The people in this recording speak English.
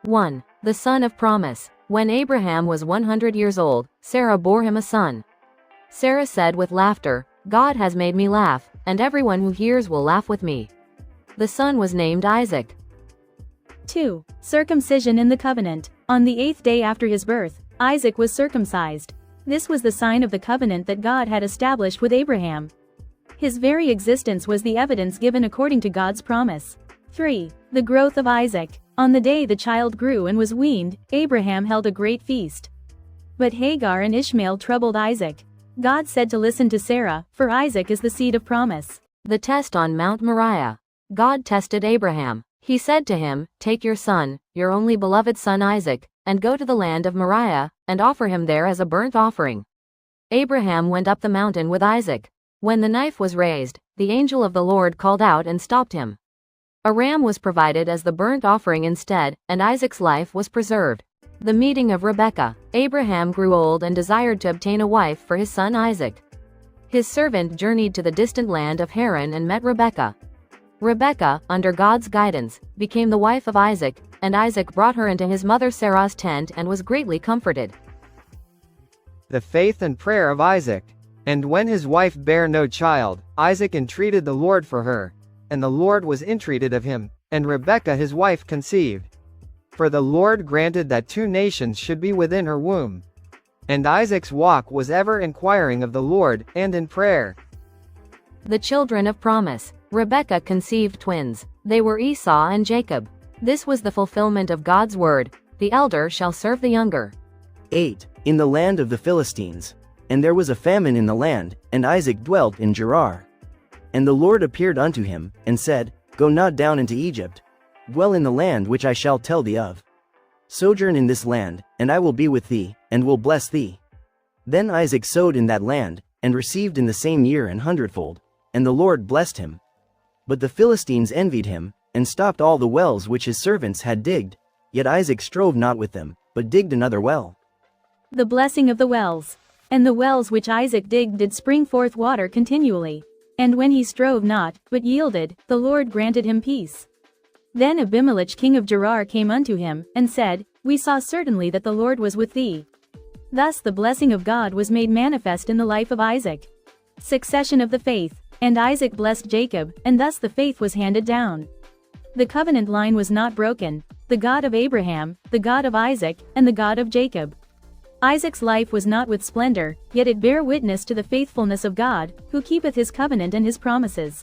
1. The son of promise. When Abraham was 100 years old, Sarah bore him a son. Sarah said with laughter, "God has made me laugh, and everyone who hears will laugh with me." The son was named Isaac. 2. Circumcision in the covenant. On the 8th day after his birth, Isaac was circumcised. This was the sign of the covenant that God had established with Abraham. His very existence was the evidence given according to God's promise. 3. The growth of Isaac. On the day the child grew and was weaned, Abraham held a great feast. But Hagar and Ishmael troubled Isaac. God said to listen to Sarah, for Isaac is the seed of promise. The test on Mount Moriah. God tested Abraham. He said to him, "Take your son, your only beloved son Isaac, and go to the land of Moriah, and offer him there as a burnt offering." Abraham went up the mountain with Isaac. When the knife was raised, the angel of the Lord called out and stopped him. A ram was provided as the burnt offering instead, and Isaac's life was preserved. The meeting of Rebekah. Abraham grew old and desired to obtain a wife for his son Isaac. His servant journeyed to the distant land of Haran and met Rebekah. Rebekah, under God's guidance, became the wife of Isaac, and Isaac brought her into his mother Sarah's tent and was greatly comforted. The faith and prayer of Isaac. And when his wife bare no child, Isaac entreated the Lord for her, and the Lord was entreated of him, and Rebekah his wife conceived. For the Lord granted that 2 nations should be within her womb. And Isaac's walk was ever inquiring of the Lord, and in prayer. The children of promise. Rebekah conceived twins. They were Esau and Jacob. This was the fulfillment of God's word, "The elder shall serve the younger." 8. In the land of the Philistines. And there was a famine in the land, and Isaac dwelt in Gerar. And the Lord appeared unto him, and said, Go not down into Egypt. Dwell in the land which I shall tell thee of. Sojourn in this land, and I will be with thee, and will bless thee. Then Isaac sowed in that land, and received in the same year an hundredfold, and the Lord blessed him. But the Philistines envied him, and stopped all the wells which his servants had digged. Yet Isaac strove not with them, but digged another well. The blessing of the wells. And the wells which Isaac digged did spring forth water continually. And when he strove not, but yielded, the Lord granted him peace. Then Abimelech king of Gerar came unto him, and said, We saw certainly that the Lord was with thee. Thus the blessing of God was made manifest in the life of Isaac. Succession of the faith. And Isaac blessed Jacob, and thus the faith was handed down. The covenant line was not broken. The God of Abraham, the God of Isaac, and the God of Jacob. Isaac's life was not with splendor, yet it bare witness to the faithfulness of God, who keepeth his covenant and his promises.